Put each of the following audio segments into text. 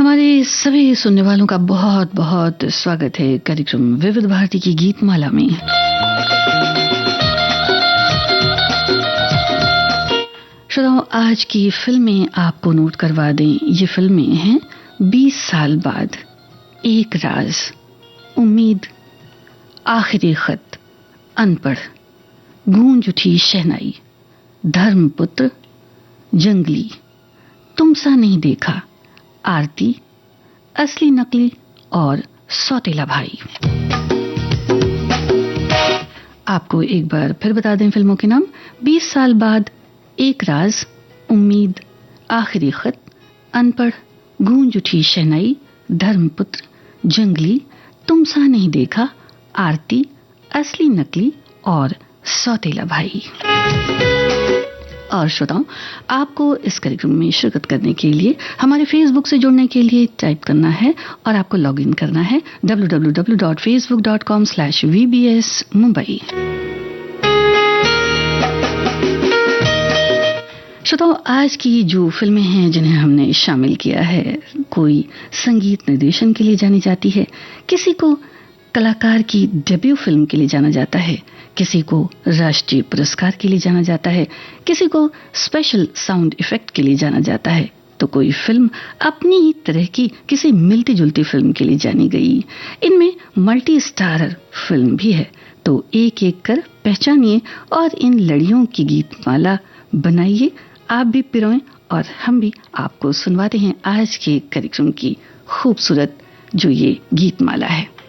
हमारे सभी सुनने वालों का बहुत बहुत स्वागत है कार्यक्रम विविध भारती की गीतमाला में। श्रोताओं, आज की फिल्में आपको नोट करवा दें। ये फिल्में हैं 20 साल बाद, एक राज, उम्मीद, आखिरी खत, अनपढ़, गूंज उठी शहनाई, धर्मपुत्र, जंगली, तुम सा नहीं देखा, आरती, असली नकली और सौतेला भाई। आपको एक बार फिर बता दें फिल्मों के नाम। 20 साल बाद, एक राज, उम्मीद, आखिरी खत, अनपढ़, गूंज उठी शहनाई, धर्मपुत्र, जंगली, तुम सा नहीं देखा, आरती, असली नकली और सौतेला भाई। और श्रोताओं, आपको इस कार्यक्रम में शिरकत करने के लिए हमारे फेसबुक से जुड़ने के लिए टाइप करना है और आपको लॉग इन करना है www.facebook.com/vbsmumbai। श्रोताओं, आज की जो फिल्में हैं जिन्हें हमने शामिल किया है, कोई संगीत निर्देशन के लिए जानी जाती है, किसी को कलाकार की डेब्यू फिल्म के लिए जाना जाता है, किसी को राष्ट्रीय पुरस्कार के लिए जाना जाता है, किसी को स्पेशल साउंड इफेक्ट के लिए जाना जाता है, तो कोई फिल्म अपनी ही तरह की किसी मिलती जुलती फिल्म के लिए जानी गई। इनमें मल्टी स्टारर फिल्म भी है। तो एक एक कर पहचानिए और इन लड़ियों की गीतमाला बनाइए। आप भी पिरोएं और हम भी आपको सुनवाते हैं आज के कार्यक्रम की खूबसूरत जो ये गीतमाला है।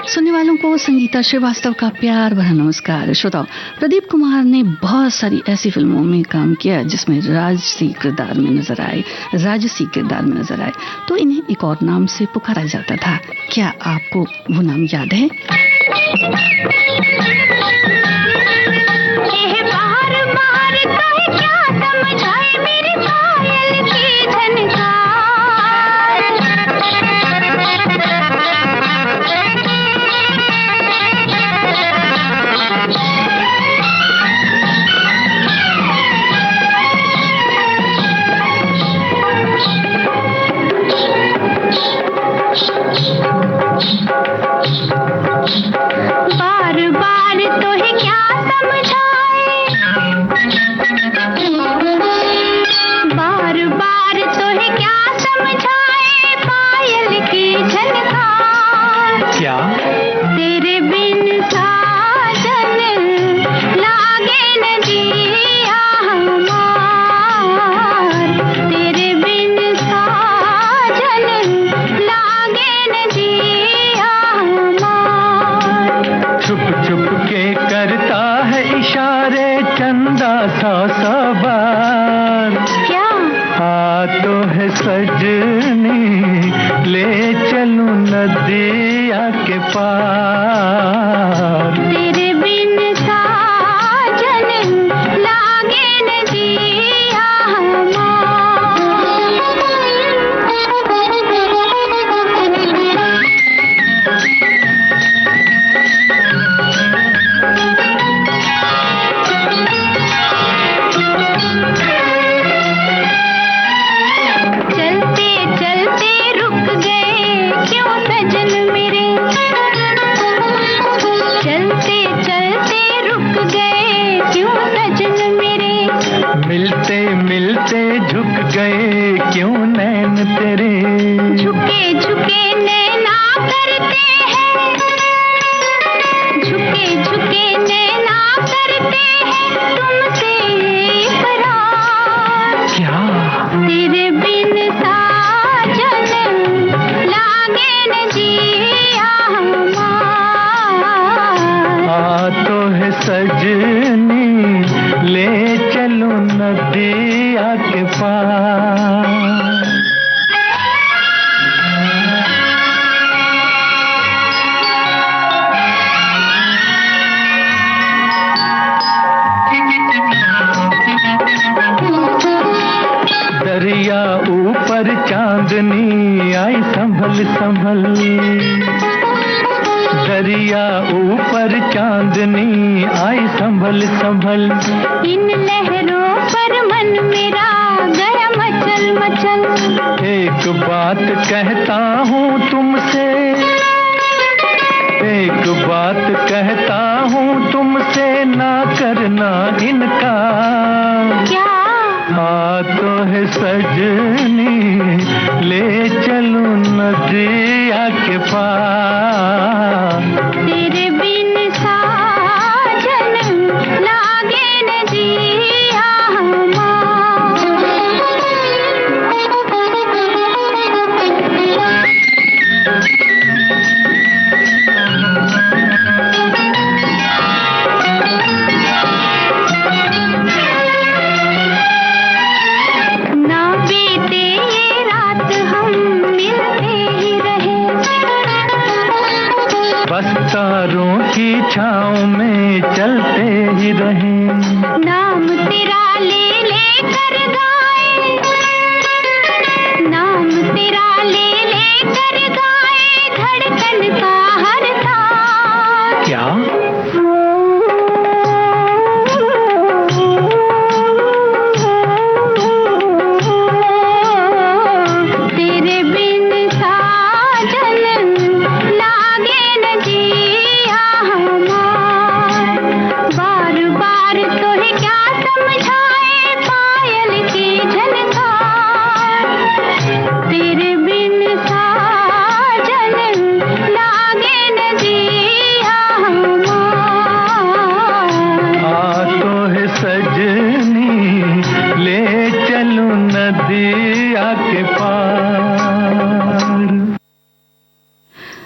सुनने वालों को संगीता श्रीवास्तव का प्यार भरा नमस्कार। श्रोताओं, प्रदीप कुमार ने बहुत सारी ऐसी फिल्मों में काम किया जिसमें राजसी किरदार में नजर आए, तो इन्हें एक और नाम से पुकारा जाता था। क्या आपको वो नाम याद है? दरिया ऊपर चांदनी आई संभल संभल, इन लहरों पर मन मेरा गया मचल मचल। एक बात कहता हूँ तुमसे, एक बात कहता हूँ तुमसे, ना करना इनकार। क्या? तो है सजनी ले चलूं नदिया के पार। तेरे बिन साजन लागे न जिया तारों की छाँव में चलते ही रहें। नाम तेरा ले ले कर गाए, नाम तेरा ले ले कर गाए, धड़कन का हर तार। क्या? तेरे बिन साजन लागे न जिया हमार। बार बार तो है क्या समझाए पायल की झनकार। तेरे बिन साजन लागे न जिया हमार। तो है सजनी ले चलूं नदिया के पार।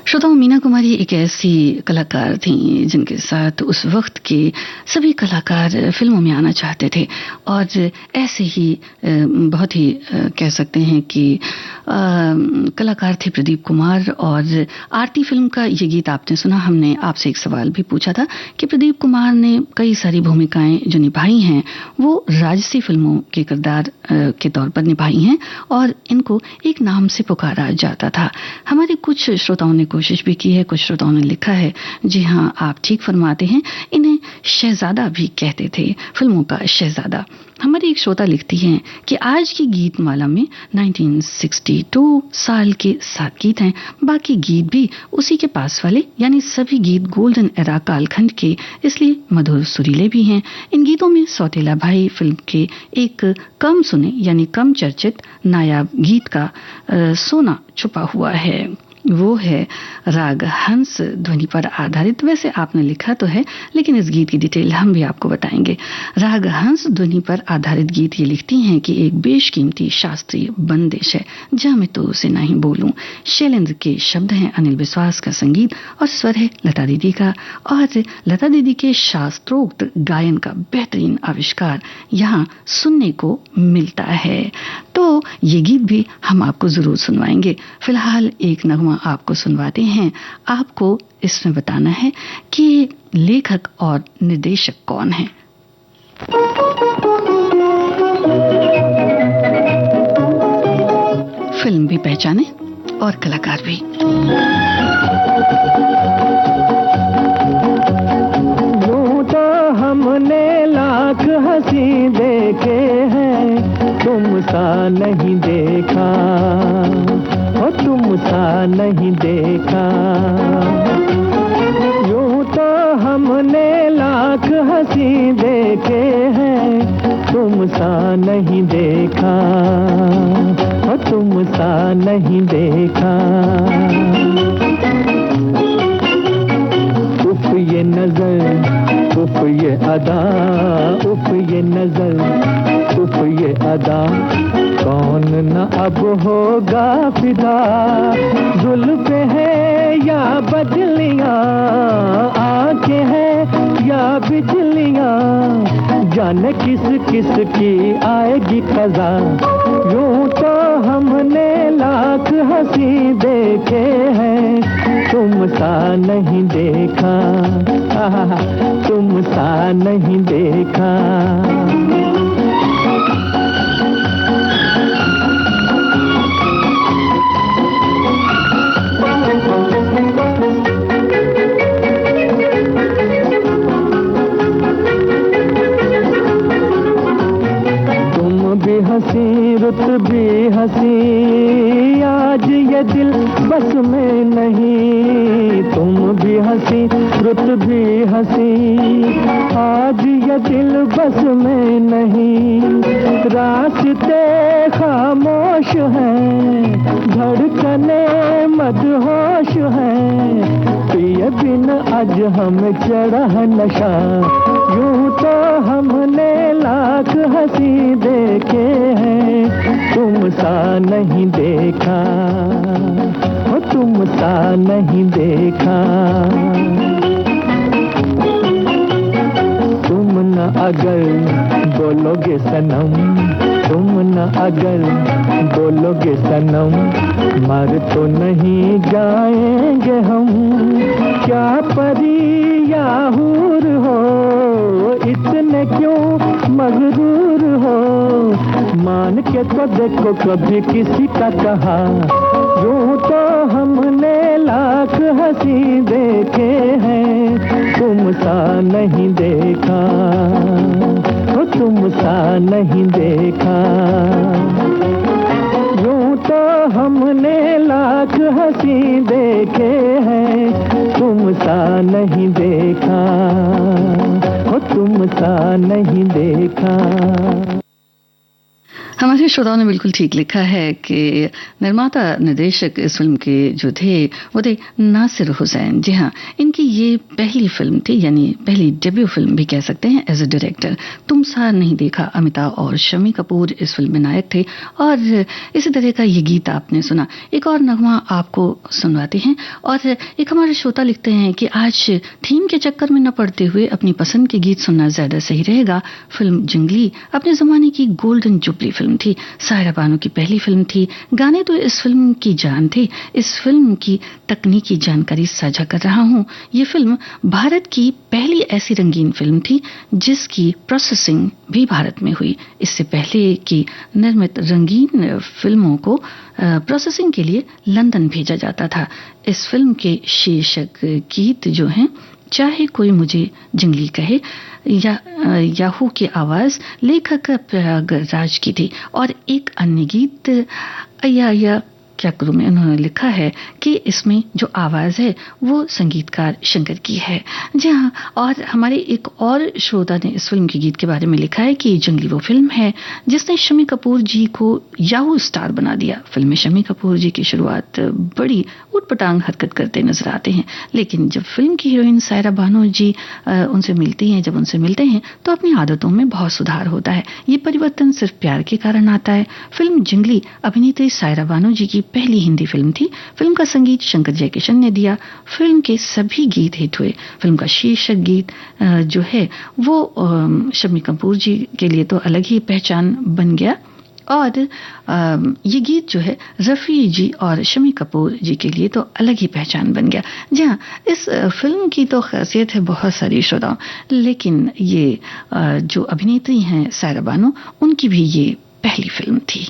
श्रोताओं, मीना कुमारी एक ऐसी कलाकार थीं जिनके साथ उस वक्त के सभी कलाकार फिल्मों में आना चाहते थे और ऐसे ही बहुत ही कह सकते हैं कि कलाकार थे प्रदीप कुमार। और आरती फिल्म का ये गीत आपने सुना। हमने आपसे एक सवाल भी पूछा था कि प्रदीप कुमार ने कई सारी भूमिकाएं जो निभाई हैं वो राजसी फिल्मों के किरदार के तौर पर निभाई हैं और इनको एक नाम से पुकारा जाता था। हमारे कुछ श्रोताओं ने कोशिश भी की है, कुछ श्रोताओं ने लिखा है। जी हाँ, आप ठीक फरमाते हैं, इन्हें शहजादा भी कहते थे, फिल्मों का शहजादा। हमारी एक श्रोता लिखती हैं कि आज की गीत माला में 1962 साल के 7 गीत हैं, बाकी गीत भी उसी के पास वाले, यानी सभी गीत गोल्डन एरा कालखंड के, इसलिए मधुर सुरीले भी हैं। इन गीतों में सौतेला भाई फिल्म के एक कम सुने यानी कम चर्चित नायाब गीत का सोना छुपा हुआ है। वो है राग हंस ध्वनि पर आधारित। वैसे आपने लिखा तो है, लेकिन इस गीत की डिटेल हम भी आपको बताएंगे। राग हंस ध्वनि पर आधारित गीत ये लिखती हैं कि एक बेशकीमती शास्त्रीय बंदिश है जहाँ मैं तो उसे नहीं बोलूं। शैलेंद्र के शब्द हैं, अनिल विश्वास का संगीत और स्वर है लता दीदी का। और लता दीदी के शास्त्रोक्त गायन का बेहतरीन आविष्कार यहाँ सुनने को मिलता है। तो ये गीत भी हम आपको जरूर सुनवाएंगे। फिलहाल एक नगमा आपको सुनवाते हैं। आपको इसमें बताना है कि लेखक और निर्देशक कौन है। फिल्म भी पहचाने और कलाकार भी। यूं तो हमने लाख हंसी देखे हैं, तुम सा नहीं देखा, ओ तुम सा नहीं देखा। यूं तो हमने लाख हंसी देखे हैं, तुम सा नहीं देखा, ओ तुम सा नहीं देखा। उफ ये नजर, उफ ये अदा, उफ ये नजर, उफ ये अदा, कौन न अब होगा फिदा। जुल्फ है या बदलियां, आंखें हैं या बिजलियां, जाने किस किस की आएगी कज़ा। यूं तो हमने लाख हंसी देखे हैं, तुम सा नहीं देखा, तुम सा नहीं देखा। भी हंसी, रुत भी हंसी। आज ये दिल बस में नहीं, रास्ते खामोश हैं, धड़कने मदहोश हैं। पिए बिन आज हमें चढ़ा नशा, यूं तो हमने लाख हंसी देखे हैं, तुम सा नहीं देखा, हो तुम सा नहीं देखा। तुम न अगर बोलोगे सनम, तुम न अगर बोलोगे सनम, मर तो नहीं जाएंगे हम। क्या परी या हूर हो, इतने क्यों मगरूर हो, मान के तो देखो कभी किसी का कहा, यूं तो हमने लाख हंसी देखे हैं, तुम सा नहीं देखा, हो तुम सा नहीं देखा। यूं तो हमने लाख हंसी देखे हैं, तुम सा नहीं देखा, हो तुम सा नहीं देखा। हमारे श्रोताओं ने बिल्कुल ठीक लिखा है कि निर्माता निर्देशक इस फिल्म के जो थे वो थे नासिर हुसैन। जी हाँ, इनकी ये पहली फिल्म थी, यानी पहली डेब्यू फिल्म भी कह सकते हैं एज ए डायरेक्टर। तुम सा नहीं देखा, अमिताभ और शम्मी कपूर इस फिल्म में नायक थे और इसी तरह का ये गीत आपने सुना। एक और नगमा आपको सुनवाते हैं और एक हमारे श्रोता लिखते हैं कि आज थीम के चक्कर में न पड़ते हुए अपनी पसंद के गीत सुनना ज्यादा सही रहेगा। फिल्म जंगली अपने जमाने की गोल्डन जुबली फिल्म थी, सायरा बानो की पहली फिल्म थी। गाने तो इस फिल्म की जान थे। इस फिल्म की तकनीकी जानकारी साझा कर रहा हूं। ये फिल्म भारत की पहली ऐसी रंगीन फिल्म थी जिसकी प्रोसेसिंग भी भारत में हुई। इससे पहले की निर्मित रंगीन फिल्मों को प्रोसेसिंग के लिए लंदन भेजा जाता था। इस फिल्म के शीर्षक गीत जो हैं, चाहे कोई मुझे जंगली कहे, याहू की आवाज लेखक प्रयागराज की थी और एक अन्य गीत अया क्या करूं मैं, उन्होंने लिखा है कि इसमें जो आवाज है वो संगीतकार शंकर की है। जी हाँ, और हमारे एक और श्रोता ने इस फिल्म के गीत के बारे में लिखा है कि जंगली वो फिल्म है जिसने शम्मी कपूर जी को याहू स्टार बना दिया। फिल्म में शम्मी कपूर जी की शुरुआत बड़ी उटपटांग हरकत करते नजर आते हैं, लेकिन जब फिल्म की हीरोइन सायरा बानो जी उनसे मिलती हैं, जब उनसे मिलते हैं तो अपनी आदतों में बहुत सुधार होता है। ये परिवर्तन सिर्फ प्यार के कारण आता है। फिल्म जंगली अभिनेत्री सायरा बानो जी की पहली हिंदी फिल्म थी। फिल्म का संगीत शंकर जयकिशन ने दिया। फिल्म के सभी गीत हिट हुए। फिल्म का शीर्षक गीत जो है वो शम्मी कपूर जी के लिए तो अलग ही पहचान बन गया और ये गीत जो है रफ़ी जी और शम्मी कपूर जी के लिए तो अलग ही पहचान बन गया। जी हाँ, इस फिल्म की तो खासियत है बहुत सारी श्रोताओं, लेकिन ये जो अभिनेत्री हैं सायरा बानो, उनकी भी ये पहली फिल्म थी।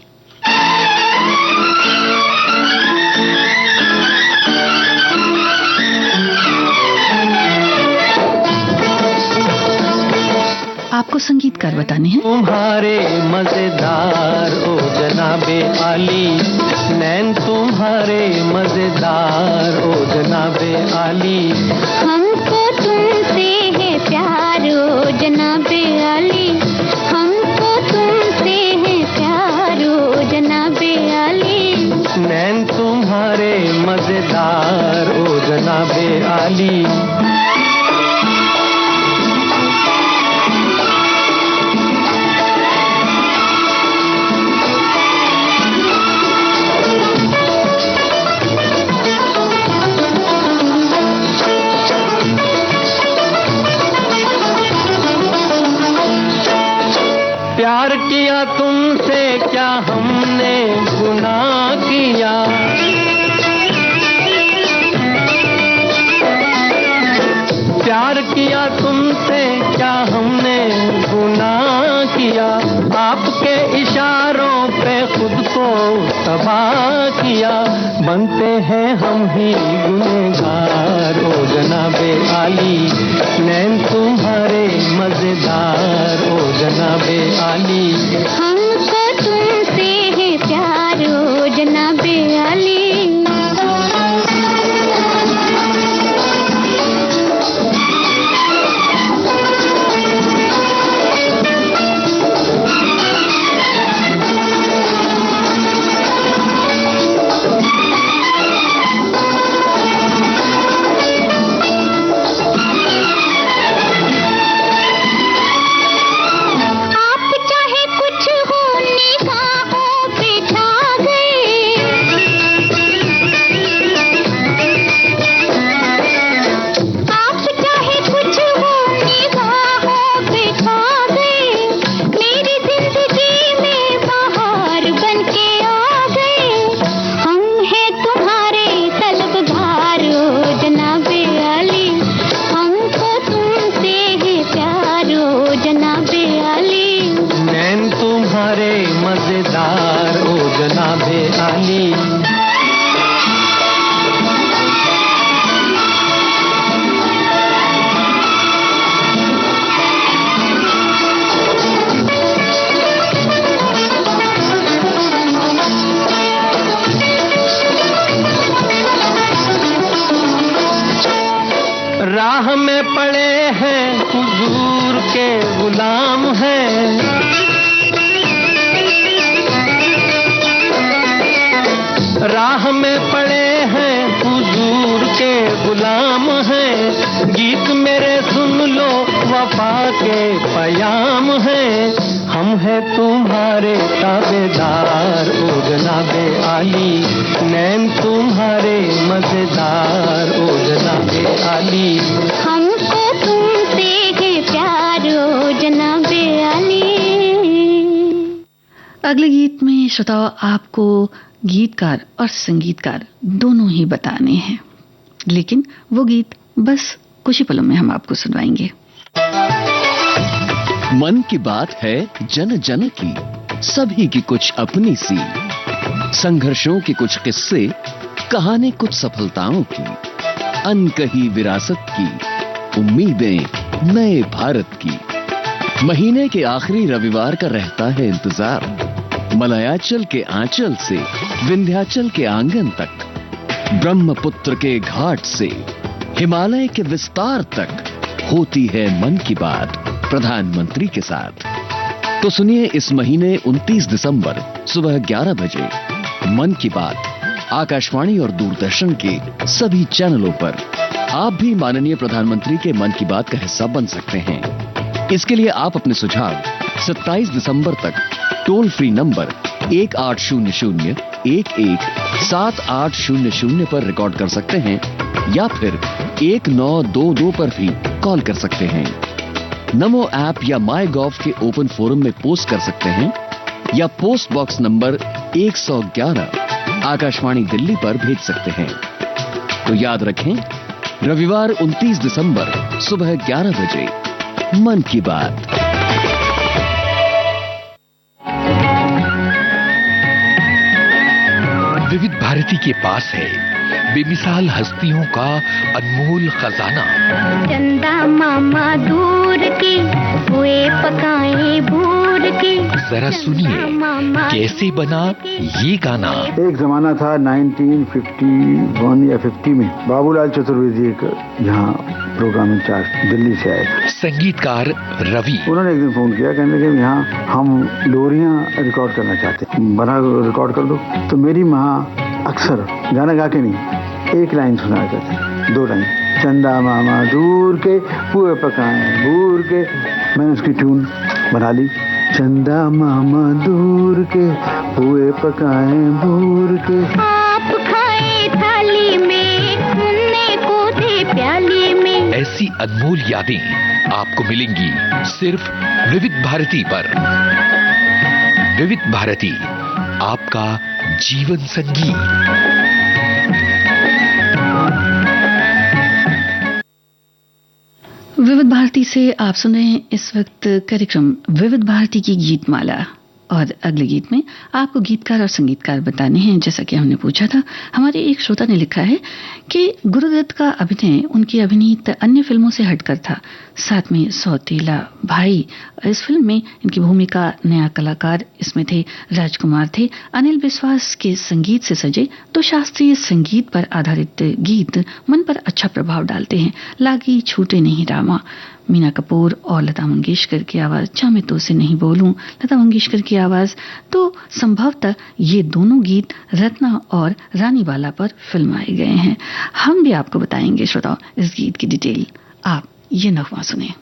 आपको संगीतकार बताने हैं। तुम्हारे मजेदार ओ जनाबे आली, नैन तुम्हारे मजेदार ओ जनाबे आली। हमको तुमसे है प्यार ओ जनाबे आली, हमको तुमसे है प्यार ओ जनाबे आली। नैन तुम्हारे मजेदार ओ जनाबे आली। प्यार किया तुमसे क्या हमने गुनाह किया, प्यार किया तुमसे क्या हमने गुनाह किया। आपके इशारों पे खुद को तबाह किया, बनते हैं हम ही गुनहगार ओ जनाबे आली। नैन तुम्हारे मजेदार ओ जनाबे आली। हमको तुमसे है प्यार ओ जनाबे आली। राह में पड़े हैं हुजूर के गुलाम हैं। राह में पड़े हैं हुजूर के गुलाम हैं। गीत मेरे सुन लो वफा के पयाम हैं। हम हैं तुम्हारे ताबेदार ओ जनाबे आली, नैन तुम्हारे मजेदार ओ जनाबे आली। हमको तुमसे है प्यार ओ जनाबे आली। अगले गीत में श्रोताओं आपको गीतकार और संगीतकार दोनों ही बताने हैं, लेकिन वो गीत बस कुछ ही पलों में हम आपको सुनवाएंगे। मन की बात है जन जन की, सभी की कुछ अपनी सी, संघर्षों के कुछ किस्से, कहानी कुछ सफलताओं की, अनकही विरासत की, उम्मीदें नए भारत की। महीने के आखिरी रविवार का रहता है इंतजार, मलयाचल के आंचल से विंध्याचल के आंगन तक, ब्रह्मपुत्र के घाट से हिमालय के विस्तार तक होती है मन की बात प्रधानमंत्री के साथ। तो सुनिए इस महीने 29 दिसंबर सुबह 11 बजे मन की बात आकाशवाणी और दूरदर्शन के सभी चैनलों पर। आप भी माननीय प्रधानमंत्री के मन की बात का हिस्सा बन सकते हैं। इसके लिए आप अपने सुझाव 27 दिसंबर तक टोल फ्री नंबर 1800-11-7800 पर रिकॉर्ड कर सकते हैं या फिर 1922 पर भी कॉल कर सकते हैं। नमो ऐप या माई गॉव के ओपन फोरम में पोस्ट कर सकते हैं या post box number 111 Akashvani Delhi पर भेज सकते हैं। तो याद रखें, रविवार 29 दिसंबर सुबह 11 बजे मन की बात। विविध भारती के पास है बेमिसाल हस्तियों का अनमोल खजाना। चंदा मामा दूर के हुए पकाए भूर के। जरा सुनिए कैसे बना ये गाना। एक जमाना था 1951 या 50 में बाबूलाल चतुर्वेदी एक यहाँ प्रोग्राम इंचार्ज दिल्ली से आए, संगीतकार रवि। उन्होंने एक दिन फोन किया, कहने लगे यहाँ हम लोरियां रिकॉर्ड करना चाहते हैं, बना रिकॉर्ड कर दो। तो मेरी माँ अक्सर गाना गा के नहीं, एक लाइन सुना करते, 2 लाइन, चंदा मामा दूर के पुए पकाए भूर के। मैंने उसकी ट्यून बना ली, चंदा मामा दूर के पुए पकाए भूर के। आप खाए थाली में, मुन्ने को थे प्याली में। ऐसी अनमोल यादें आपको मिलेंगी सिर्फ विविध भारती पर। विविध भारती, आपका जीवन संगीत। विविध भारती से आप सुन रहे हैं इस वक्त कार्यक्रम विविध भारती की गीतमाला, और अगले गीत में आपको गीतकार और संगीतकार बताने हैं। जैसा कि हमने पूछा था, हमारे एक श्रोता ने लिखा है कि गुरुदत्त का अभिनय उनकी अभिनीत अन्य फिल्मों से हटकर था, साथ में सौतेला भाई इस फिल्म में इनकी भूमिका नया कलाकार इसमें थे, राजकुमार थे। अनिल विश्वास के संगीत से सजे तो शास्त्रीय संगीत पर आधारित गीत मन पर अच्छा प्रभाव डालते हैं। लागी छूटे नहीं रामा, मीना कपूर और लता मंगेशकर की आवाज, जा मैं तो से नहीं बोलूं, लता मंगेशकर की आवाज। तो संभवतः ये दोनों गीत रत्ना और रानीवाला पर फिल्माए गए हैं। हम भी आपको बताएंगे श्रोताओं इस गीत की डिटेल। आप ये नगमा सुने।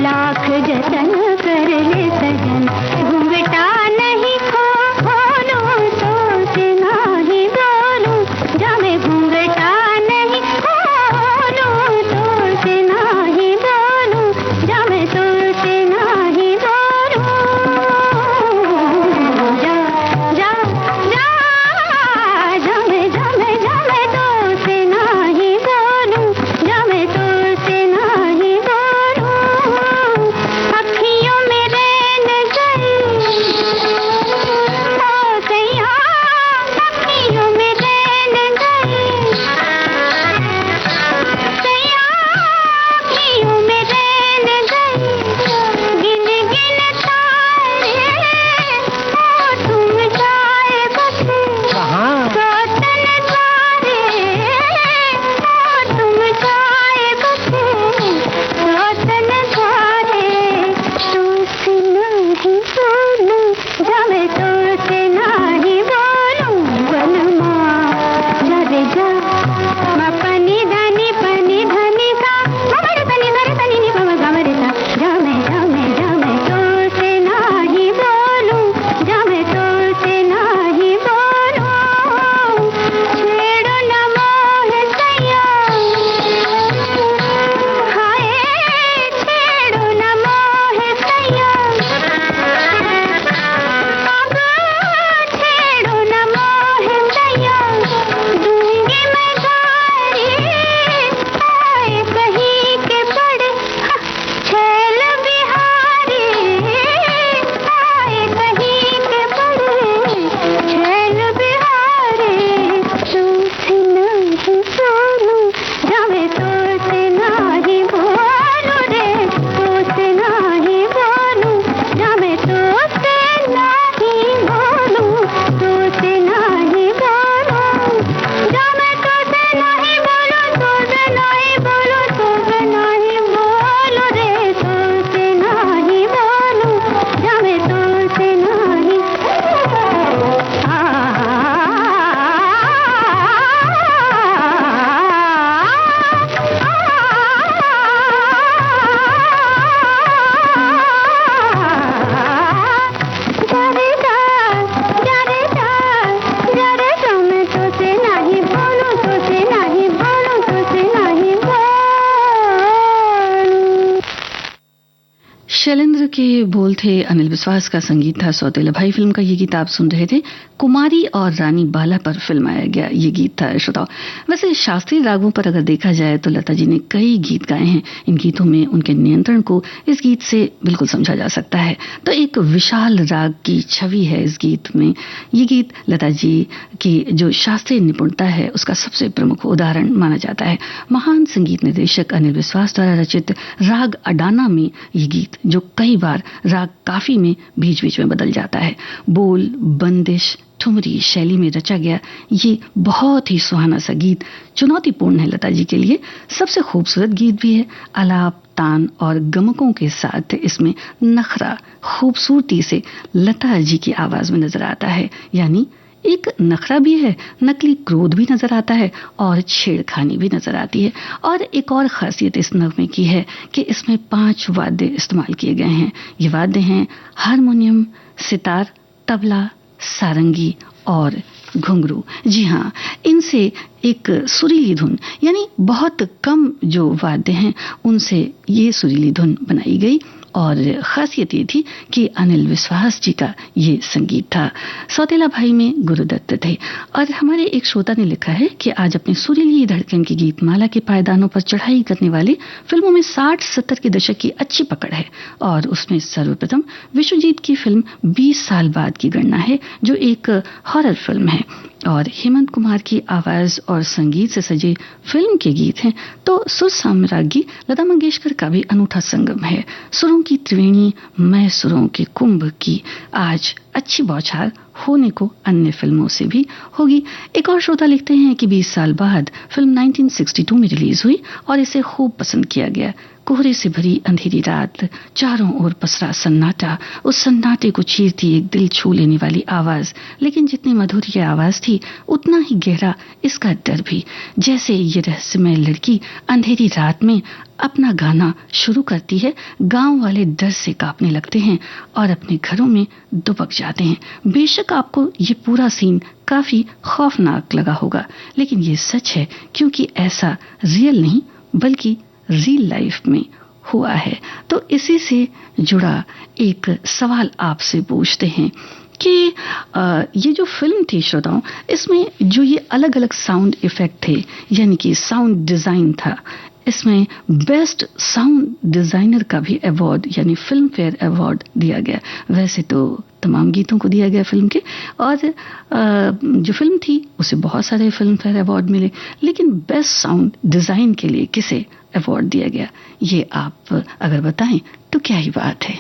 लाख जतन कर ले सजन, घूंघटा नहीं नहीं बोलूं, जा मैं तुझसे नहीं बोलूं, बलमा जा रे जा, मा पनी धनी सा, मगर तनी धरे तनी नी पमा गमरे सा, जा मैं तुझसे नहीं बोलूं, जा मैं तुझसे नहीं बोलूं, छेड़ो न मोह सैया, हाय छेड़ो न मोह सैया, अब छेड़ो न मोह सैया, दूंगी मैं गारी, आए कहीं के पड़े छैल बिहारी, आए कहीं के पड़े छैल बिहारी, तुझसे नहीं बोलूं, जा मैं तुझसे नहीं बोलूं रे, तुझसे नहीं बोलूं, जा मैं तुझसे नहीं बोलूं, तुझसे नहीं बोलूं, जा मैं तुझसे नहीं बोलूं, तुझसे नहीं बोलूं, तुझसे नहीं बोलूं रे, तुझसे नहीं बोलूं, जा मैं तुझसे नहीं मैं तुझसे नहीं बोलूं, तुझसे नहीं बोलूं, तुझसे नहीं बोलूं। शैलेंद्र के बोल थे, अनिल विश्वास का संगीत था, सौतेला भाई फिल्म का ये गीत आप सुन रहे थे। कुमारी और रानी बाला पर फिल्माया गया ये गीत था श्रोताओ। वैसे शास्त्रीय रागों पर अगर देखा जाए तो लता जी ने कई गीत गाए हैं। इन गीतों में उनके नियंत्रण को इस गीत से बिल्कुल समझा जा सकता है। तो एक विशाल राग की छवि है इस गीत में। ये गीत लता जी की जो शास्त्रीय निपुणता है उसका सबसे प्रमुख उदाहरण माना जाता है। महान संगीत निर्देशक अनिल विश्वास द्वारा रचित राग अडाना में ये गीत, जो कई बार राग काफी में बीच बीच में बदल जाता है, बोल, बंदिश, ठुमरी शैली में रचा गया ये बहुत ही सुहाना सा गीत चुनौतीपूर्ण है लता जी के लिए। सबसे खूबसूरत गीत भी है। आलाप, तान और गमकों के साथ इसमें नखरा खूबसूरती से लता जी की आवाज में नजर आता है। यानी एक नखरा भी है, नकली क्रोध भी नजर आता है और छेड़खानी भी नजर आती है। और एक और खासियत इस नगमे की है कि इसमें 5 वाद्य इस्तेमाल किए गए हैं। ये वाद्य हैं हारमोनियम, सितार, तबला, सारंगी और घुंघरू। जी हाँ, इनसे एक सुरीली धुन, यानी बहुत कम जो वाद्य हैं उनसे ये सुरीली धुन बनाई गई। और खासियत ये थी कि अनिल विश्वास जी का ये संगीत था। सौतेला भाई में गुरुदत्त थे। और हमारे एक श्रोता ने लिखा है कि आज अपनी सुरीली धड़कन की गीतमाला के पायदानों पर चढ़ाई करने वाली फिल्मों में 60-70 के दशक की अच्छी पकड़ है और उसमें सर्वप्रथम विश्वजीत की फिल्म 20 साल बाद की गणना है, जो एक हॉरर फिल्म है और हेमंत कुमार की आवाज और संगीत से सजे फिल्म के गीत हैं। तो सुर साम्राज्ञी लता मंगेशकर का भी अनूठा संगम है। सुरों की त्रिवेणी, मैं सुरों के कुंभ की आज अच्छी बौछार होने को अन्य फिल्मों से भी होगी। एक और श्रोता लिखते हैं कि 20 साल बाद फिल्म 1962 में रिलीज हुई और इसे खूब पसंद किया गया। कोहरे से भरी अंधेरी रात, चारों ओर पसरा सन्नाटा, उस सन्नाटे को चीरती एक दिल छू लेने वाली आवाज। लेकिन जितनी मधुर ये आवाज थी उतना ही गहरा इसका डर भी। जैसे ये रहस्यमय लड़की अंधेरी रात में अपना गाना शुरू करती है, गांव वाले डर से कांपने लगते हैं और अपने घरों में दुबक जाते हैं। बेशक आपको ये पूरा सीन काफी खौफनाक लगा होगा, लेकिन ये सच है क्योंकि ऐसा रियल नहीं बल्कि रियल लाइफ में हुआ है। तो इसी से जुड़ा एक सवाल आपसे पूछते हैं कि ये जो फिल्म थी श्रोताओं, इसमें जो ये अलग अलग साउंड इफेक्ट थे, यानी कि साउंड डिजाइन था, इसमें बेस्ट साउंड डिजाइनर का भी अवार्ड यानी फिल्म फेयर अवार्ड दिया गया। वैसे तो तमाम गीतों को दिया गया फिल्म के, और जो फिल्म थी उसे बहुत सारे फिल्म फेयर अवार्ड मिले, लेकिन बेस्ट साउंड डिजाइन के लिए किसे अवार्ड दिया गया ये आप अगर बताएं तो क्या ही बात है।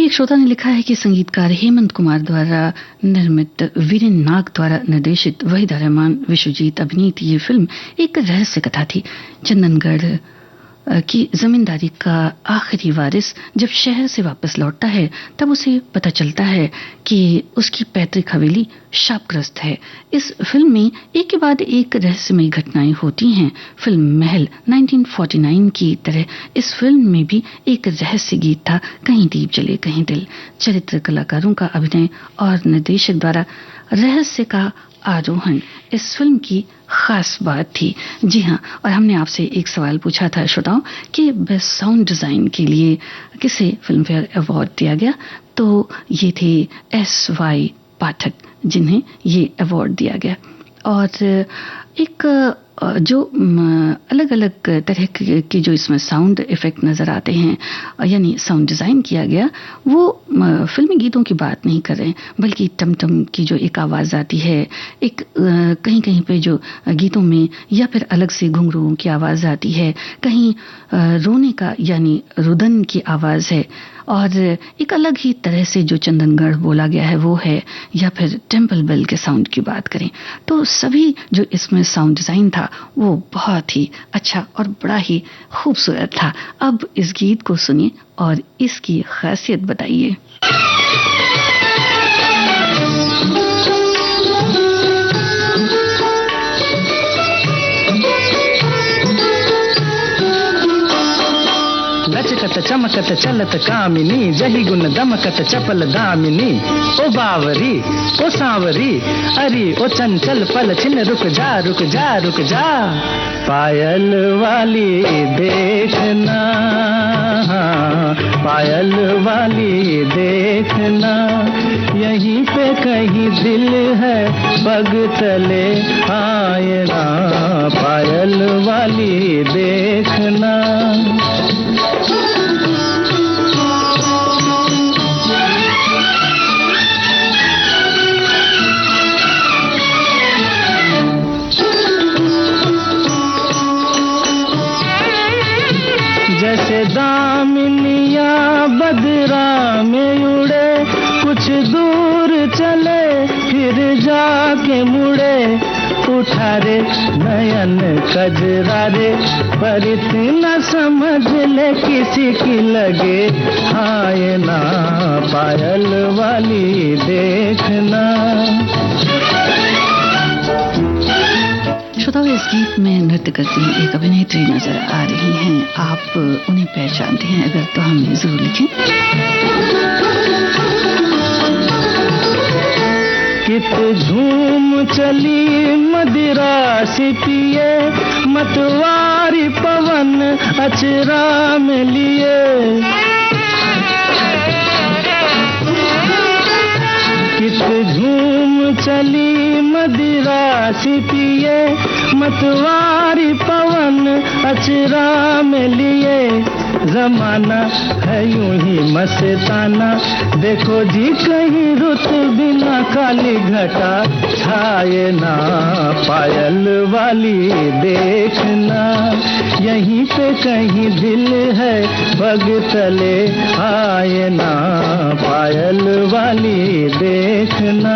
एक श्रोता ने लिखा है कि संगीतकार हेमंत कुमार द्वारा निर्मित वीरेन नाग द्वारा निर्देशित वहीदा रहमान विश्वजीत अभिनीत ये फिल्म एक रहस्य कथा थी। चंदनगढ़ की जमींदारी का आखिरी वारिस जब शहर से वापस लौटता है तब उसे पता चलता है कि उसकी पैतृक हवेली शापग्रस्त है। इस फिल्म में एक के बाद एक रहस्यमयी घटनाएं होती हैं। फिल्म महल 1949 की तरह इस फिल्म में भी एक रहस्य गीत था, कहीं दीप जले कहीं दिल। चरित्र कलाकारों का अभिनय और निर्देशक द्वारा रहस्य का आरोहण इस फिल्म की खास बात थी। जी हाँ, और हमने आपसे एक सवाल पूछा था श्रोताओं कि बेस्ट साउंड डिजाइन के लिए किसे फिल्म फेयर अवार्ड दिया गया, तो ये थे S.Y. पाठक जिन्हें ये अवार्ड दिया गया। और एक जो अलग अलग तरह के जो इसमें साउंड इफेक्ट नज़र आते हैं यानी साउंड डिज़ाइन किया गया, वो फिल्मी गीतों की बात नहीं कर रहे हैं, बल्कि टमटम की जो एक आवाज़ आती है, एक कहीं कहीं पे जो गीतों में या फिर अलग से घुंघरूओं की आवाज़ आती है, कहीं रोने का यानी रुदन की आवाज़ है, और एक अलग ही तरह से जो चंदनगढ़ बोला गया है वो है, या फिर टेम्पल बेल के साउंड की बात करें तो सभी जो इसमें साउंड डिज़ाइन था वो बहुत ही अच्छा और बड़ा ही खूबसूरत था। अब इस गीत को सुनिए और इसकी खासियत बताइए। लचकत चमकत चलत कामिनी, जही गुण दमकत चपल दामिनी। ओ बावरी ओ सांवरी, अरे ओ चंचल पल छिन रुक जा रुक जा रुक जा। पायल वाली देखना, पायल वाली देखना, यहीं पे कहीं दिल है पग तले आए ना। पायल वाली देखना। जैसे दामिनिया बदरा में उड़े, कुछ दूर चले फिर जाके मुड़े। उठा रे नयन कजरा रे, पर इतना समझ ले किसी की लगे हाय ना। पायल वाली देखना। श्रोताओं, इस गीत में नृत्य करती एक अभिनेत्री नजर आ रही हैं। आप उन्हें पहचानते हैं? अगर तो हमें जरूर लिखें। कित झूम चली मदिरा सी पिए, मतवारी पवन अचरा में लिए। कित झूम चली मदिरा सी पिए, मतवारी पवन अचरा में लिए। जमाना है यूं ही मस्ताना, देखो जी कहीं रुत बिना काली घटा छाए ना। पायल वाली देखना, यहीं पे कहीं दिल है पग तले आए ना। पायल वाली देखना।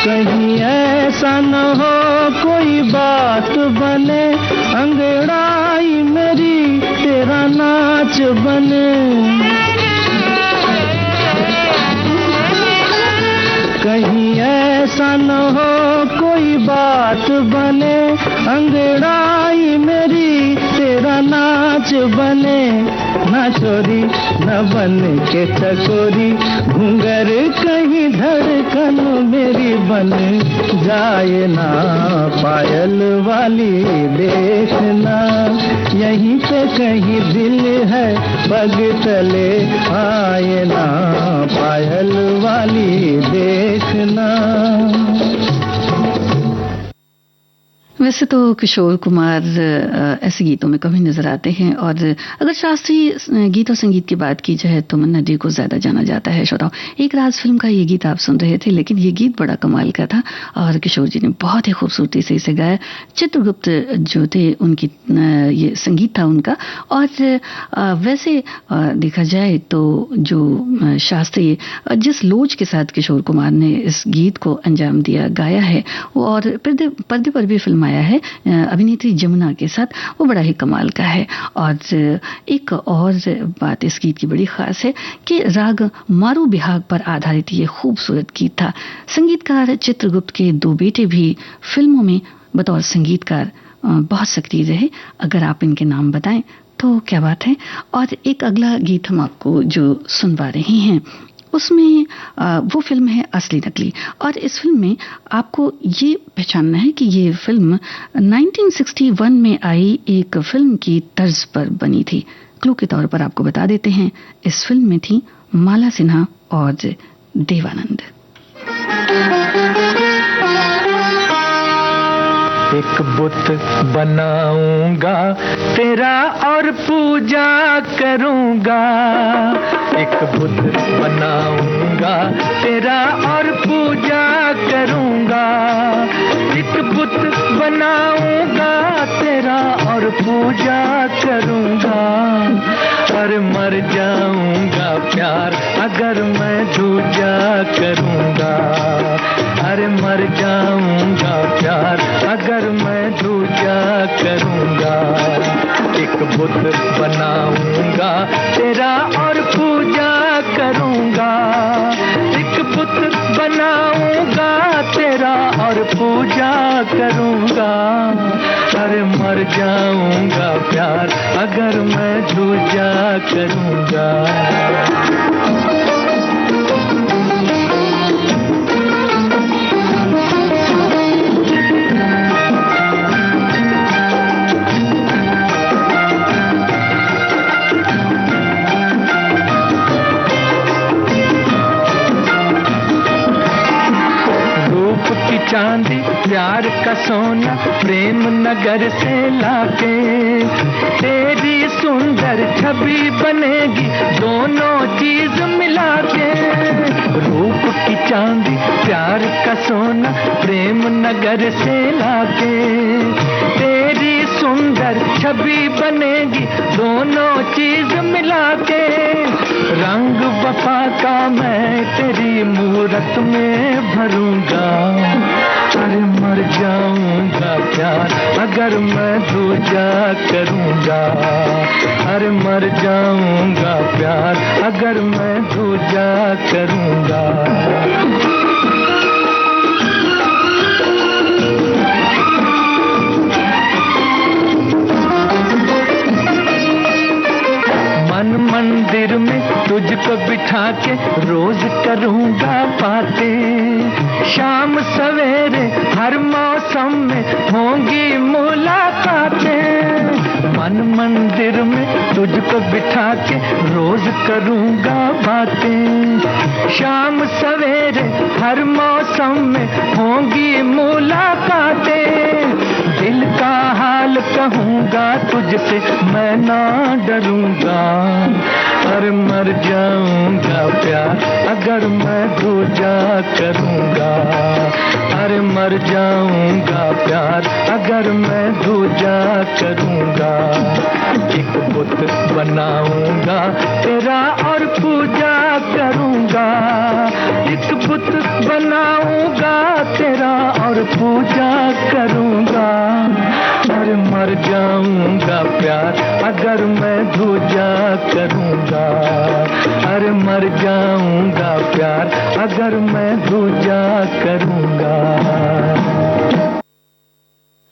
कहीं ऐसा न हो कोई बात बने, अंगड़ाई मेरी तेरा नाच बने। कहीं ऐसा न हो कोई बात बने, अंगड़ाई मेरी तेरा नाच बने। ना चोरी न बन के चकोरी, घूंगर कहीं धड़कन मेरी बन जाए ना। पायल वाली देखना, यहीं पे कहीं दिल है पग तले आए ना। पायल वाली देखना। वैसे तो किशोर कुमार ऐसे गीतों में कभी नजर आते हैं, और अगर शास्त्रीय गीत और संगीत की बात की जाए तो मन्ना डे को ज्यादा जाना जाता है। श्रोताओं, एक राज फिल्म का ये गीत आप सुन रहे थे, लेकिन ये गीत बड़ा कमाल का था और किशोर जी ने बहुत ही खूबसूरती से इसे गाया। चित्रगुप्त जो थे उनकी ये संगीत था उनका। और वैसे देखा जाए तो जो शास्त्रीय जिस लोच के साथ किशोर कुमार ने इस गीत को अंजाम दिया, गाया है, और पर्दे पर भी फिल्म आया है अभिनेत्री जमुना के साथ, वो बड़ा ही कमाल का है। और एक और बात इस गीत की बड़ी खास है कि राग मारू बिहाग पर आधारित ये खूबसूरत गीत था। संगीतकार चित्रगुप्त के दो बेटे भी फिल्मों में बतौर संगीतकार बहुत सक्रिय रहे। अगर आप इनके नाम बताएं तो क्या बात है। और एक अगला गीत हम आपको जो सुनवा रहे हैं उसमें वो फिल्म है असली नकली। और इस फिल्म में आपको ये पहचानना है कि ये फिल्म 1961 में आई एक फिल्म की तर्ज पर बनी थी। क्लू के तौर पर आपको बता देते हैं, इस फिल्म में थी माला सिन्हा और देवानंद। एक बुत बनाऊंगा तेरा और पूजा करूंगा, एक बुत बनाऊंगा तेरा और पूजा करूंगा, एक बुत बनाऊंगा तेरा और पूजा करूंगा, और मर जाऊंगा प्यार अगर मैं दूजा करूंगा, अरे मर जाऊंगा प्यार अगर मैं दूजा करूंगा, एक बुत बनाऊंगा तेरा और पूजा करूंगा, एक बुत बनाऊंगा तेरा और पूजा करूंगा, अरे मर जाऊंगा प्यार अगर मैं दूजा करूंगा। चांदी प्यार का सोना प्रेम नगर से लाके, तेरी सुंदर छवि बनेगी दोनों चीज मिला के, रूप की चांदी प्यार का सोना प्रेम नगर से लाके, तेरी सुंदर छवि बनेगी दोनों चीज मिला के, रंग वफा का मैं तेरी मूरत में भरूंगा, अरे मर जाऊंगा प्यार अगर मैं दूजा करूंगा, अरे मर जाऊंगा प्यार अगर मैं दूजा करूंगा। मन मंदिर में तुझको बिठा के रोज करूंगा बातें, शाम सवेरे हर मौसम में होंगी मुलाकातें, मन मंदिर में तुझको बिठा के रोज करूंगा बातें, शाम सवेरे हर मौसम में होंगी मुलाकातें, दिल का हाल कहूंगा तुझसे मैं ना डरूंगा, अरे मर जाऊंगा प्यार अगर मैं दूजा करूंगा, अरे मर जाऊंगा प्यार अगर मैं दूजा करूंगा, एक बुत बनाऊंगा तेरा और पूजा करूंगा, एक बुत बनाऊंगा तेरा और पूजा करूंगा, अरे मर जाऊंगा प्यार अगर मैं दूजा करूंगा, अरे मर जाऊंगा प्यार अगर मैं दूजा करूंगा।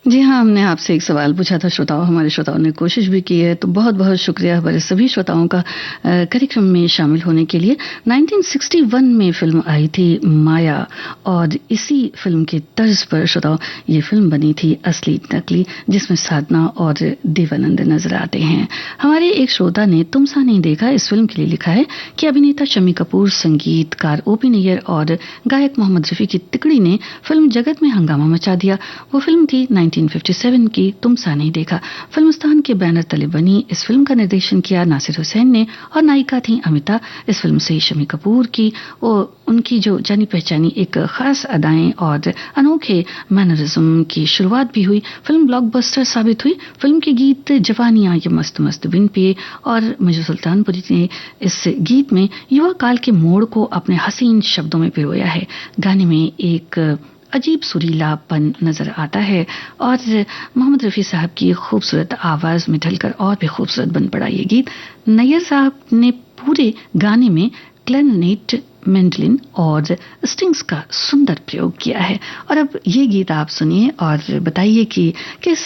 जी हाँ, हमने आपसे एक सवाल पूछा था श्रोताओं, हमारे श्रोताओं ने कोशिश भी की है, तो बहुत बहुत शुक्रिया हमारे सभी श्रोताओं का कार्यक्रम में शामिल होने के लिए। 1961 में फिल्म आई थी माया, और इसी फिल्म के तर्ज पर श्रोताओं ये फिल्म बनी थी असली नकली, जिसमें साधना और देवानंद नजर आते हैं। हमारे एक श्रोता ने तुमसा नहीं देखा इस फिल्म के लिए लिखा है कि अभिनेता शम्मी कपूर, संगीतकार ओपी नैयर और गायक मोहम्मद रफी की तिकड़ी ने फिल्म जगत में हंगामा मचा दिया। वो फिल्म थी 1957 की तुम सा नहीं देखा फिल्मिस्तान के बैनर तले बनी इस फिल्म का निर्देशन किया नासिर हुसैन ने और नायिका थी अमिता। इस फिल्म से शम्मी कपूर की और उनकी जो जानी पहचानी एक खास अदाएं और अनोखे मैनरिज्म की शुरुआत भी हुई। फिल्म ब्लॉकबस्टर साबित हुई। फिल्म के गीत जवानियां ये मस्त मस्त बिन पे और मजू सुल्तानपुरी ने इस गीत में युवा काल के मोड़ को अपने हसीन शब्दों में पिरोया है। गाने में एक अजीब सुरीलापन नजर आता है और मोहम्मद रफी साहब की खूबसूरत आवाज में ढलकर और भी खूबसूरत बन पड़ा ये गीत। नैयर साहब ने पूरे गाने में क्लैरिनेट, मैंडलिन और स्ट्रिंग्स का सुंदर प्रयोग किया है। और अब ये गीत आप सुनिए और बताइए कि किस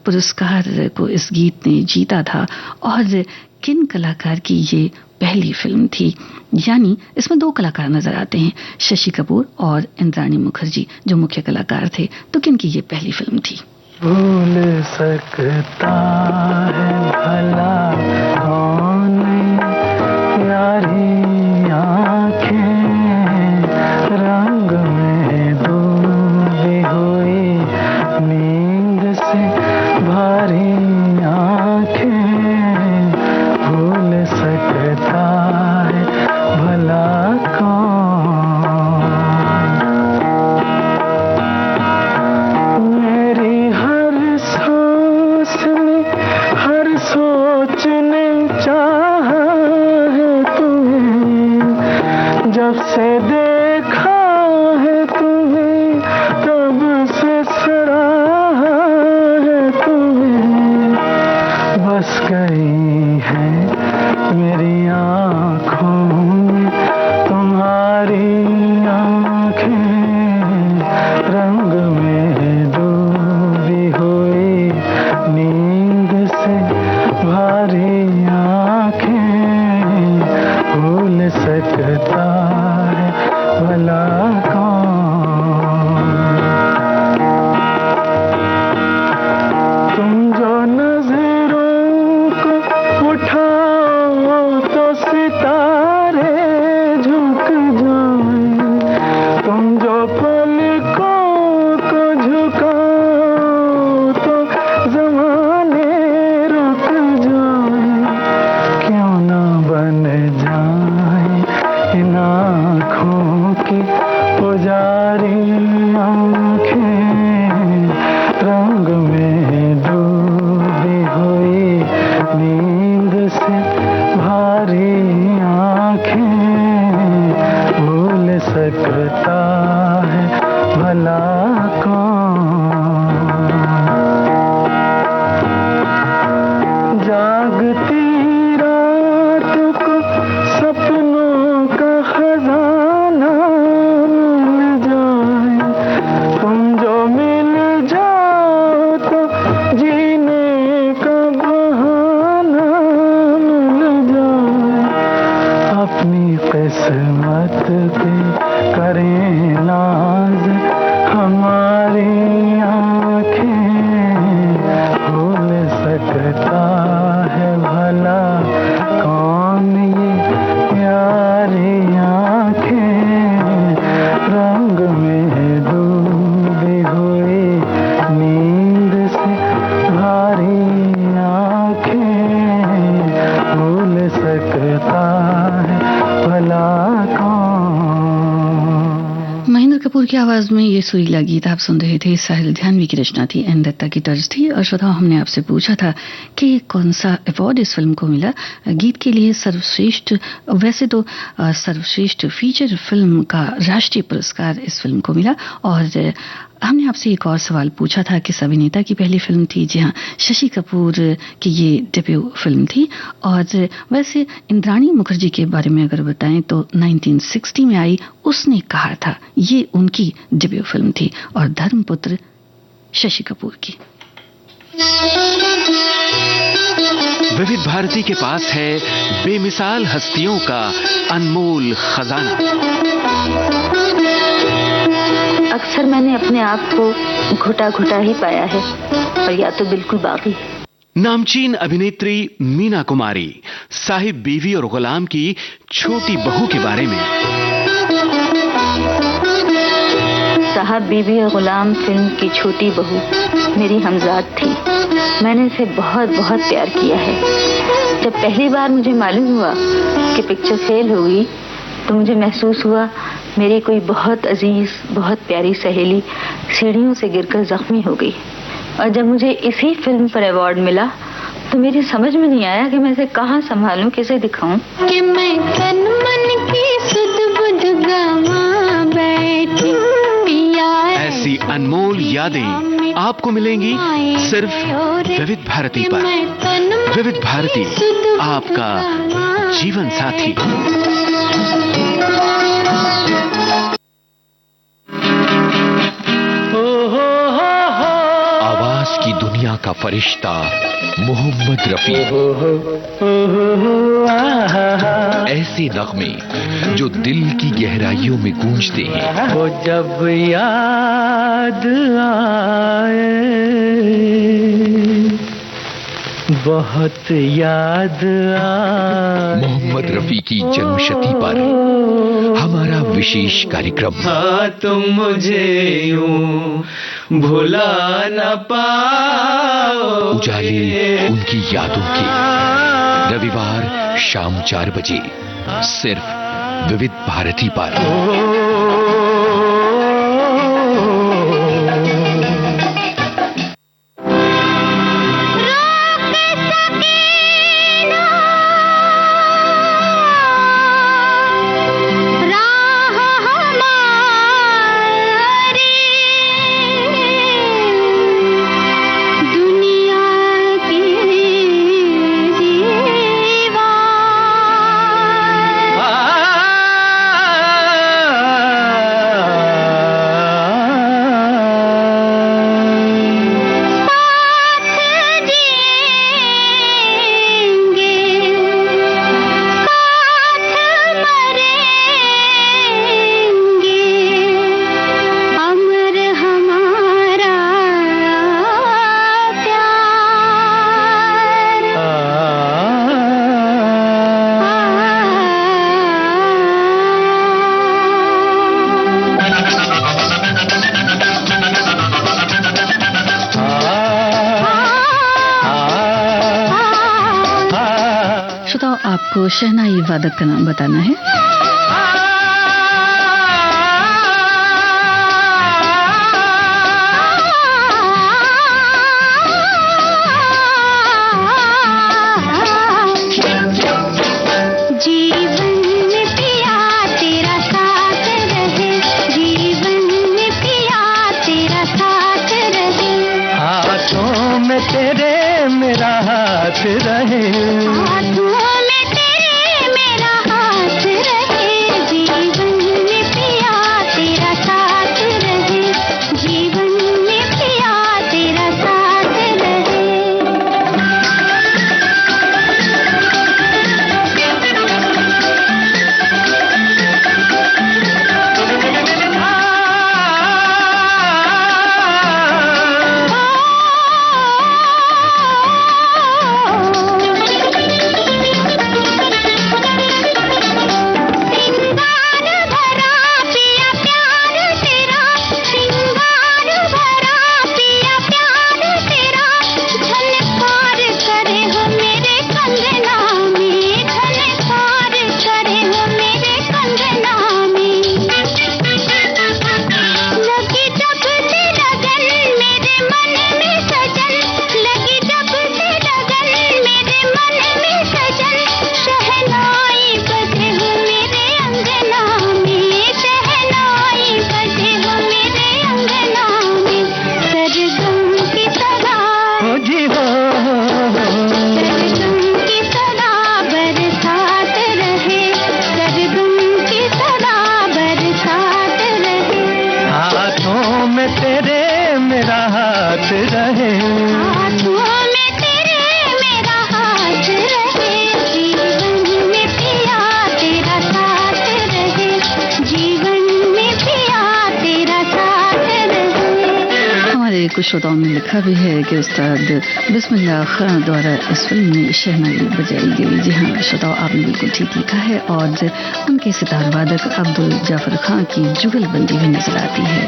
पुरस्कार को इस गीत ने जीता था और किन कलाकार की ये पहली फिल्म थी। यानी इसमें दो कलाकार नजर आते हैं, शशि कपूर और इंद्राणी मुखर्जी जो मुख्य कलाकार थे। तो किन की ये पहली फिल्म थी? भूल सकता है भला कौन प्यारी आँखें रंग में डूबी हुई नींद से भारी आँखें भूल सकता है भला से देखा है तुम्हें तब से सराहा है तुम्हें बस गई है मेरी आँखों में तुम्हारी आँखें रंग में डूबी हुई नींद से भारी आँखें भूल सकता भला कौन तुम जो नजरों को उठाओ तो सितारे झुक जाएं तुम जो पलकों को झुकाओ तो ज़माने रुक जाएं क्यों ना बन जाए इन आँखों की पुजारी आँखें रंग में डूबी हुई नींद से भारी आँखें भूल सकता है भला कौन जागती रात को सपनों का खजाना मिल जाए तुम जो मिल जाओ तो जीने का बहाना मिल जाए अपनी किस्मत पे करें नाज हमारी आँखें भूल सकता है भला कौन ये प्यारी आँखें रंग में डूबी हुई नींद से भारी आँखें भूल सकता है भला कौन। महेंद्र कपूर की आवाज में ये सुरीला गीत आप सुन रहे थे। साहिल ध्यानवी की रचना थी, एन दत्ता की तर्ज थी। और श्रोताओं, हमने आपसे पूछा था कि कौन सा अवार्ड इस फिल्म को मिला गीत के लिए। सर्वश्रेष्ठ, वैसे तो सर्वश्रेष्ठ फीचर फिल्म का राष्ट्रीय पुरस्कार इस फिल्म को मिला। और हमने आपसे एक और सवाल पूछा था कि अभिनेता की पहली फिल्म थी। जी हाँ, शशि कपूर की ये डेब्यू फिल्म थी। और वैसे इंद्राणी मुखर्जी के बारे में अगर बताएं तो 1960 में आई, उसने कहा था ये उनकी डेब्यू फिल्म थी। और धर्मपुत्र शशि कपूर की। विविध भारती के पास है बेमिसाल हस्तियों का अनमोल खजाना। अक्सर मैंने अपने आप को घुटा घुटा ही पाया है और या तो बिल्कुल बाकी। नामचीन अभिनेत्री मीना कुमारी साहिब बीवी और गुलाम की छोटी बहू के बारे में। साहब बीवी और गुलाम फिल्म की छोटी बहू मेरी हमजाद थी। मैंने इसे बहुत बहुत प्यार किया है। जब पहली बार मुझे मालूम हुआ कि पिक्चर फेल होगी तो मुझे महसूस हुआ मेरी कोई बहुत अजीज, बहुत प्यारी सहेली सीढ़ियों से गिरकर जख्मी हो गई। और जब मुझे इसी फिल्म पर अवार्ड मिला तो मेरी समझ में नहीं आया कि मैं इसे कहाँ संभालूं, कैसे दिखाऊं। कि मैं तन मन की सुध बुध गवा बैठी पिया। ऐसी अनमोल यादें आपको मिलेंगी सिर्फ विविध भारती पर। विविध भारती, आपका जीवन साथी। आवाज की दुनिया का फरिश्ता मोहम्मद रफी। ऐसे नगमे जो दिल की गहराइयों में गूंजते हैं। वो जब याद आए, बहुत याद आए। मोहम्मद रफी की जन्मशती पर हमारा विशेष कार्यक्रम। हाँ, तुम मुझे यूं भुला न पाओ। उजाले उनकी यादों के, रविवार शाम 4 बजे सिर्फ विविध भारती पर। आपको शहनाई वादक का नाम बताना है। तेरे मेरा हाथ रहे, हाथों में तेरे मेरा हाथ रहे, जीवन में पिया तेरा साथ रहे, जीवन में पिया तेरा साथ रहे। कुछ श्रोताओं ने लिखा भी है कि उस्ताद बिस्मिल्लाह खान द्वारा इस फिल्म में शहनाई बजाई गई। जी हाँ श्रोताओं, आपने बिल्कुल ठीक लिखा है। और उनके सितार वादक अब्दुल जाफर खान की जुगलबंदी भी नजर आती है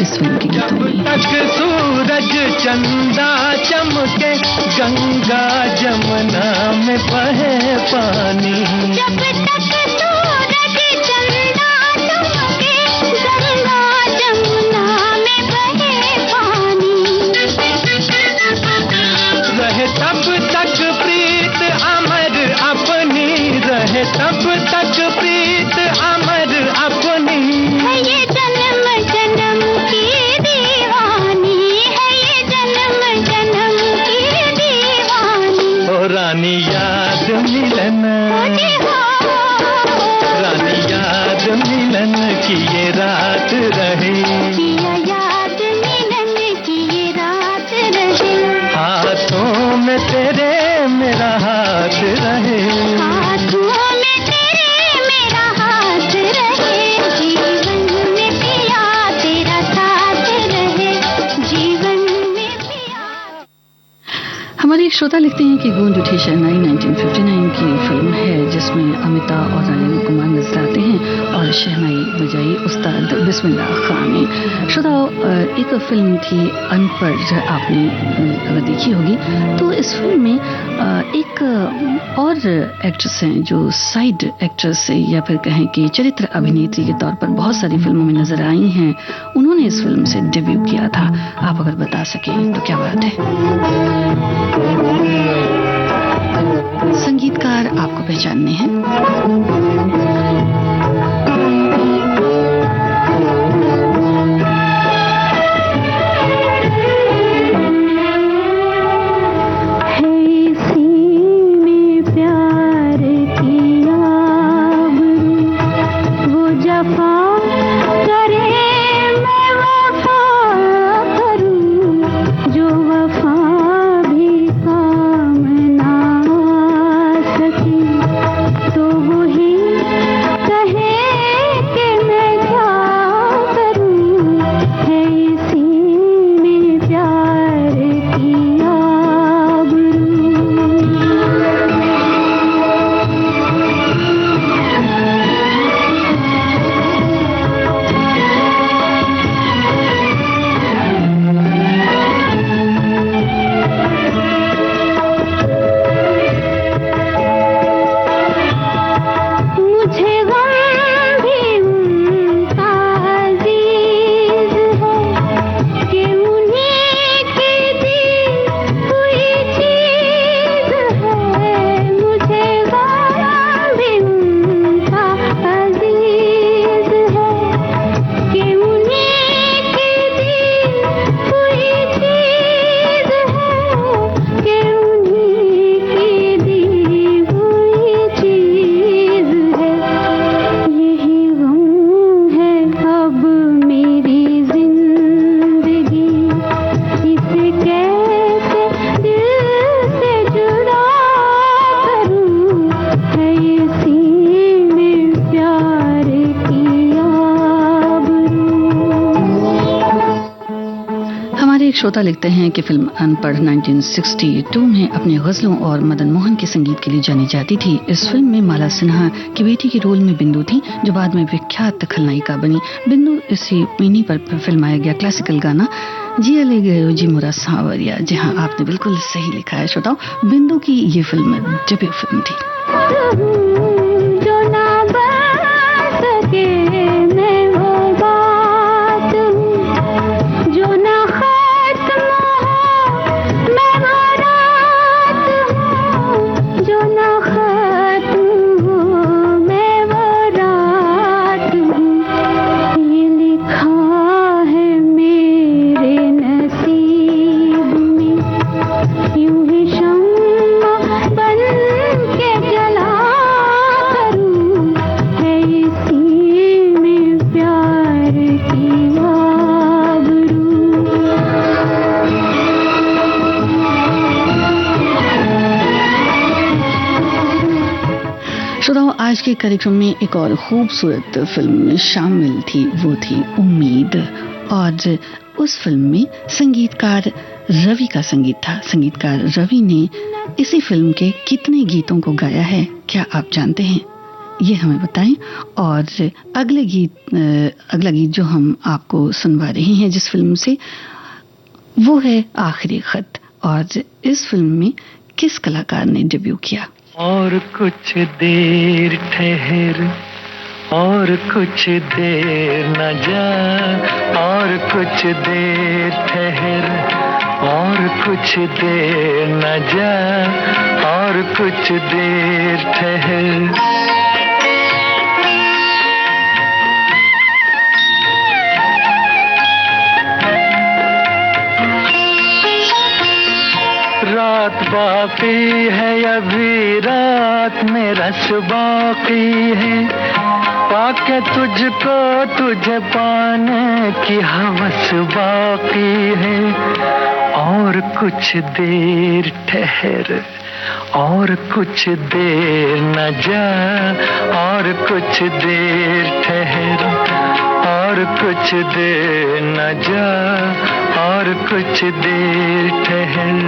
इस फिल्म के गीतों में। सूरज चंदा चमके, गंगा जमुना में बहे पानी। जब तक सूरज चंदा चमके, गंगा जमुना में बहे पानी। रहे तब तक प्रीत अमर अपनी, रहे तब तक प्रीत अमर अपनी। है ये जन्म जन्म की दीवानी, है ये जन्म जन्म की दीवानी। ओ रानी याद मिलन, रानी याद मिलन की ये रात रहे। किया याद मिलन की ये रात रहे। हाथों में तेरे मेरा हाथ रहे, हाथों में तेरे मेरा हाथ रहे। जीवन में पिया तेरा साथ रहे, जीवन में पिया। हमारे एक श्रोता लिखते हैं कि गूंज उठी शहनाई 1959 की फिल्म है जिसमें अमिताभ और रानी कुमार नजर आते हैं और शहनाई बजाई उस्ताद बिस्मिल्लाह खान ने। श्रोताओं, एक फिल्म थी अनपढ़, आपने अगर देखी होगी तो इस फिल्म में एक और एक्ट्रेस हैं जो साइड एक्ट्रेस है या फिर कहें कि चरित्र अभिनेत्री के तौर पर बहुत सारी फिल्मों में नजर आई हैं। उन्होंने इस फिल्म से डेब्यू किया था। आप अगर बता सकें तो क्या बात है। संगीतकार आपको पहचानने हैं। श्रोता लिखते हैं कि फिल्म अनपढ़ 1962 में अपने गजलों और मदन मोहन के संगीत के लिए जानी जाती थी। इस फिल्म में माला सिन्हा की बेटी के रोल में बिंदु थी जो बाद में विख्यात खलनायिका बनी। बिंदु इसी पीनी पर फिल्माया गया क्लासिकल गाना जिया ले गयो जी मोरा सांवरिया। जी हाँ, आपने बिल्कुल सही लिखा है श्रोताओं, बिंदु की ये फिल्म डेब्यू फिल्म थी। आज के कार्यक्रम में एक और खूबसूरत फिल्म शामिल थी, वो थी उम्मीद। और उस फिल्म में संगीतकार रवि का संगीत था। संगीतकार रवि ने इसी फिल्म के कितने गीतों को गाया है, क्या आप जानते हैं? ये हमें बताएं। और अगला गीत जो हम आपको सुनवा रहे हैं जिस फिल्म से, वो है आखिरी खत। और इस फिल्म में किस कलाकार ने डेब्यू किया? और कुछ देर ठहर, और कुछ देर न जा, और कुछ देर ठहर, और कुछ देर न जा, और कुछ देर ठहर। रात बाकी है, अभी रात में रस बाकी है, पाके तुझको तुझे पाने की हवस बाकी है। और कुछ देर ठहर, और कुछ देर न जा, और कुछ देर ठहर, और कुछ देर न जा, और कुछ देर ठहर।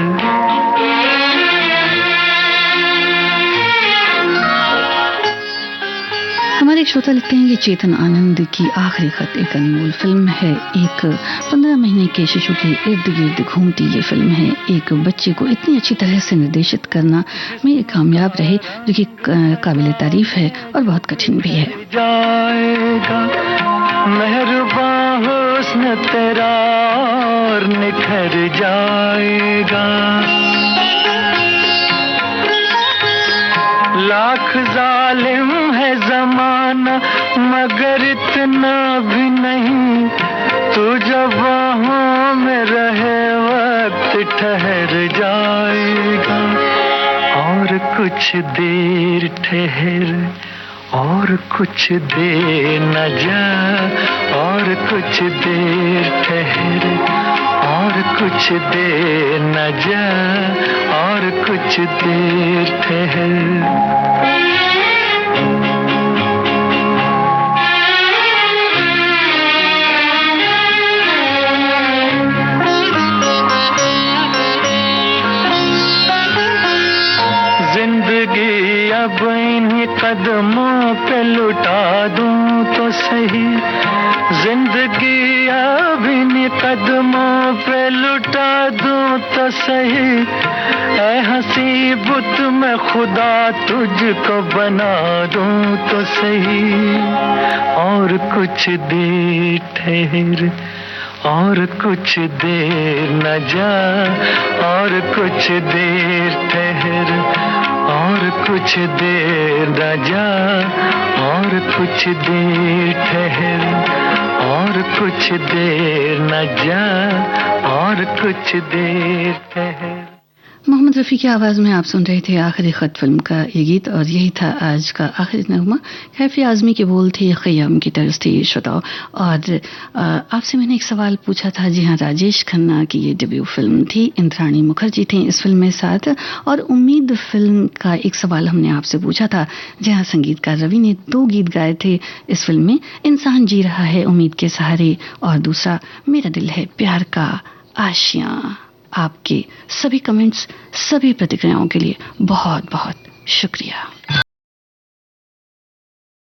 हमारे एक श्रोता लिखते हैं कि चेतन आनंद की आखिरी खत एक अनमोल फिल्म है। एक 15 महीने के शिशु के इर्द गिर्द घूमती ये फिल्म है। एक बच्चे को इतनी अच्छी तरह से निर्देशित करना में ये कामयाब रहे, जो कि काबिल तारीफ है और बहुत कठिन भी है। मेहरबान हुस्न तेरा और निखर जाएगा, लाख जालिम है जमाना मगर इतना भी नहीं, तू जब वहाँ में रहे वक्त ठहर जाएगा। और कुछ देर ठहर, और कुछ देर न जा, और कुछ देर ठहर, और कुछ देर न जा, और कुछ देर ठहर। जिंदगी अब इन्हीं कदमों पे लुटा दूं तो सही, जिंदगी अब इन्हीं कदमों पे लुटा दूं तो सही, ऐ हंसी बुत में खुदा तुझको बना दूं तो सही। और कुछ देर ठहर, और कुछ देर न जा, और कुछ देर ठहर, और कुछ देर न जा, और कुछ देर ठहर, और कुछ देर न जा, और कुछ देर ठहर। मोहम्मद रफ़ी की आवाज़ में आप सुन रहे थे आखिरी खत फिल्म का ये गीत। और यही था आज का आखिरी नगमा। कैफी आज़मी के बोल थे, ख़याम की तर्ज थी श्रोताओं। और आपसे मैंने एक सवाल पूछा था। जी हाँ, राजेश खन्ना की ये डेब्यू फिल्म थी। इंद्राणी मुखर्जी थी इस फिल्म में साथ। और उम्मीद फिल्म का एक सवाल हमने आपसे पूछा था, जहाँ संगीतकार रवि ने 2 गीत गाए थे इस फिल्म में। इंसान जी रहा है उम्मीद के सहारे, और दूसरा मेरा दिल है प्यार का आशियाँ। आपके सभी कमेंट्स, सभी प्रतिक्रियाओं के लिए बहुत बहुत शुक्रिया।